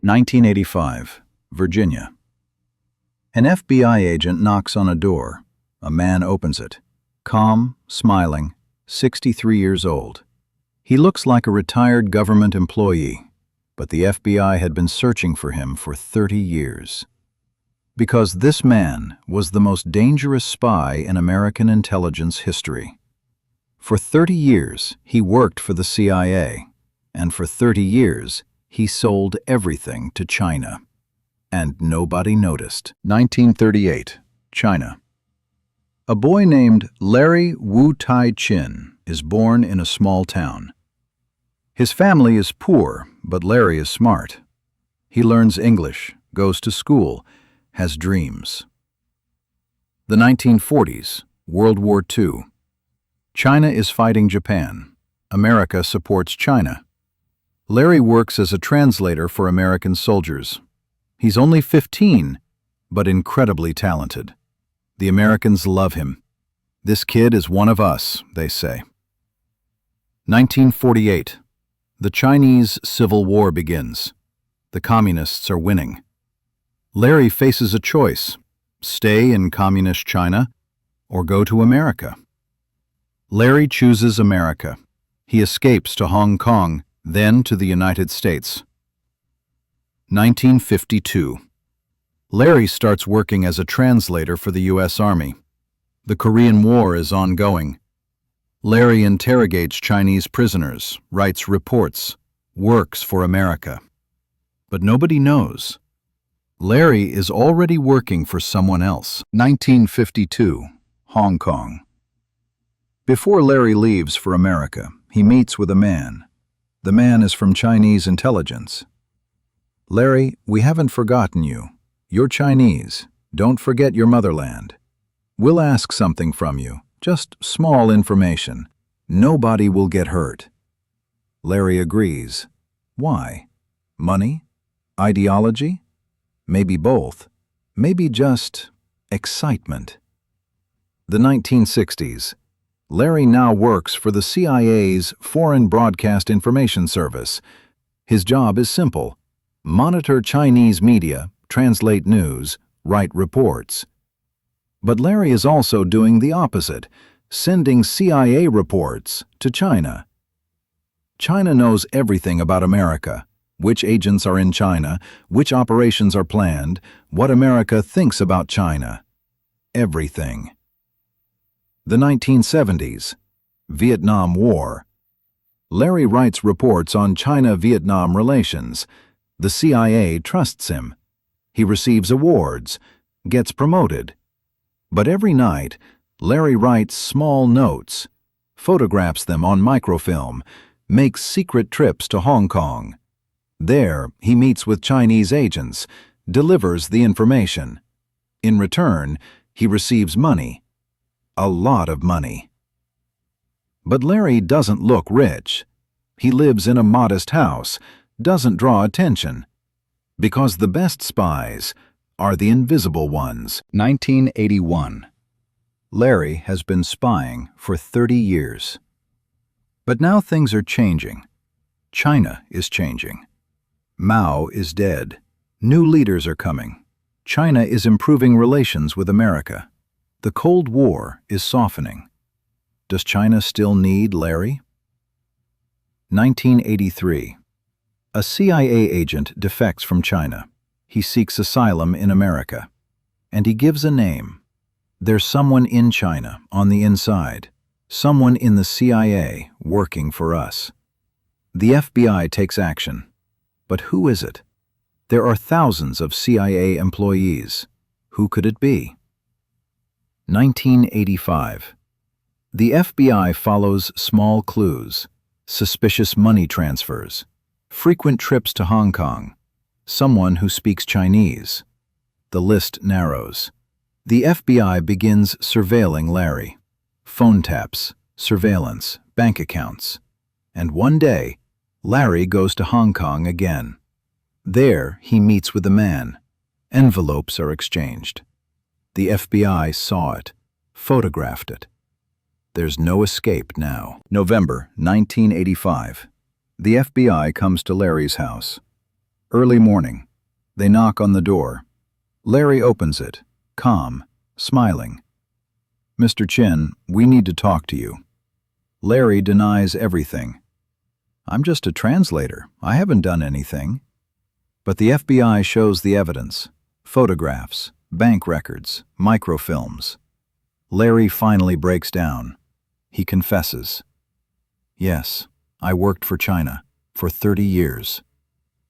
1985, Virginia. An FBI agent knocks on a door. A man opens it. Calm, smiling, 63 years old. He looks like a retired government employee, but the FBI had been searching for him for 30 years. Because this man was the most dangerous spy in American intelligence history. For 30 years, he worked for the CIA, and for 30 years, he sold everything to China. And nobody noticed. 1938, China. A boy named Larry Wu-Tai Chin is born in a small town. His family is poor, but Larry is smart. He learns English, goes to school, has dreams. The 1940s, World War II. China is fighting Japan. America supports China. Larry works as a translator for American soldiers. He's only 15, but incredibly talented. The Americans love him. This kid is one of us, they say. 1948. The Chinese Civil War begins. The communists are winning. Larry faces a choice: stay in communist China or go to America. Larry chooses America. He escapes to Hong Kong, then to the United States. 1952. Larry starts working as a translator for the U.S. Army. The Korean War is ongoing. Larry interrogates Chinese prisoners, writes reports, works for America. But nobody knows. Larry is already working for someone else. 1952, Hong Kong. Before Larry leaves for America, he meets with a man. The man is from Chinese intelligence. Larry, we haven't forgotten you. You're Chinese. Don't forget your motherland. We'll ask something from you, just small information. Nobody will get hurt. Larry agrees. Why? Money? Ideology? Maybe both. Maybe just excitement. The 1960s. Larry now works for the CIA's Foreign Broadcast Information Service. His job is simple: monitor Chinese media, translate news, write reports. But Larry is also doing the opposite, sending CIA reports to China. China knows everything about America: which agents are in China, which operations are planned, what America thinks about China. Everything. The 1970s, Vietnam War. Larry writes reports on China-Vietnam relations. The CIA trusts him. He receives awards, gets promoted. But every night, Larry writes small notes, photographs them on microfilm, makes secret trips to Hong Kong. There, he meets with Chinese agents, delivers the information. In return, he receives money. A lot of money. But Larry doesn't look rich. He lives in a modest house, doesn't draw attention. Because the best spies are the invisible ones. 1981. Larry has been spying for 30 years. But now things are changing. China is changing. Mao is dead. New leaders are coming. China is improving relations with America. The Cold War is softening. Does China still need Larry? 1983. A CIA agent defects from China. He seeks asylum in America. And he gives a name. There's someone in China, on the inside. Someone in the CIA working for us. The FBI takes action. But who is it? There are thousands of CIA employees. Who could it be? 1985. The FBI follows small clues, suspicious money transfers, frequent trips to Hong Kong, someone who speaks Chinese. The list narrows. The FBI begins surveilling Larry. Phone taps, surveillance, bank accounts. And one day, Larry goes to Hong Kong again. There, he meets with a man. Envelopes are exchanged. The FBI saw it, photographed it. There's no escape now. November 1985. The FBI comes to Larry's house. Early morning. They knock on the door. Larry opens it, calm, smiling. "Mr. Chin, we need to talk to you." Larry denies everything. "I'm just a translator. I haven't done anything." But the FBI shows the evidence: photographs, bank records, microfilms. Larry finally breaks down. He confesses. "Yes, I worked for China for 30 years.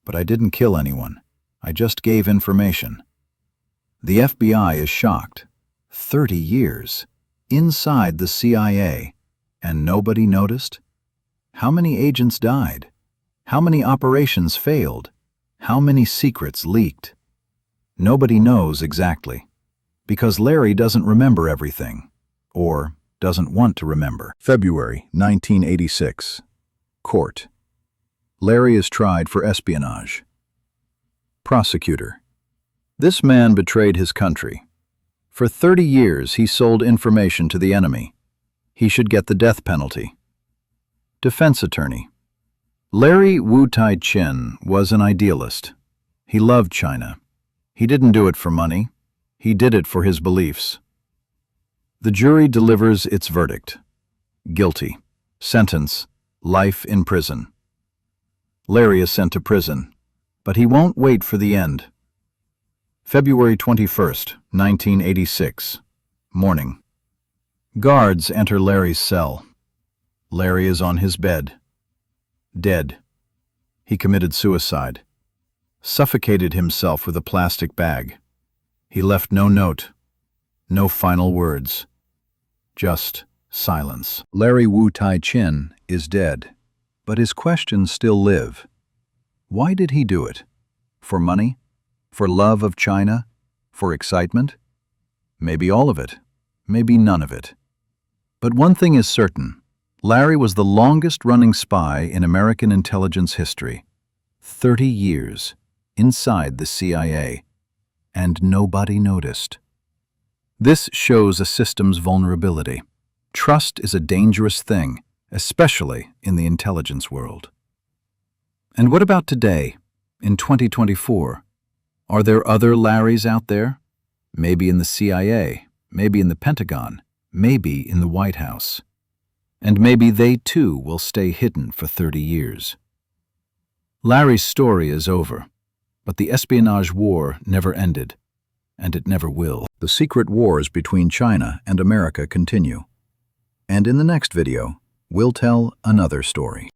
But I didn't kill anyone. I just gave information." The FBI is shocked. 30 years. Inside the CIA. And nobody noticed? How many agents died? How many operations failed? How many secrets leaked? Nobody knows exactly. Because Larry doesn't remember everything. Or doesn't want to remember. February 1986. Court. Larry is tried for espionage. Prosecutor. This man betrayed his country. For 30 years he sold information to the enemy. He should get the death penalty. Defense attorney. Larry Wu-Tai Chin was an idealist. He loved China. He didn't do it for money. He did it for his beliefs. The jury delivers its verdict. Guilty. Sentence: life in prison. Larry is sent to prison, but he won't wait for the end. February 21st, 1986. Morning. Guards enter Larry's cell. Larry is on his bed. Dead. He committed suicide. Suffocated himself with a plastic bag. He left no note, no final words. Just silence. Larry Wu-Tai Chin is dead, but his questions still live. Why did he do it? For money? For love of China? For excitement? Maybe all of it. Maybe none of it. But one thing is certain. Larry was the longest-running spy in American intelligence history. 30 years inside the CIA. And nobody noticed. This shows a system's vulnerability. Trust is a dangerous thing, especially in the intelligence world. And what about today, in 2024? Are there other Larrys out there? Maybe in the CIA, maybe in the Pentagon, maybe in the White House. And maybe they too will stay hidden for 30 years. Larry's story is over, but the espionage war never ended, and it never will. The secret wars between China and America continue. And in the next video, we'll tell another story.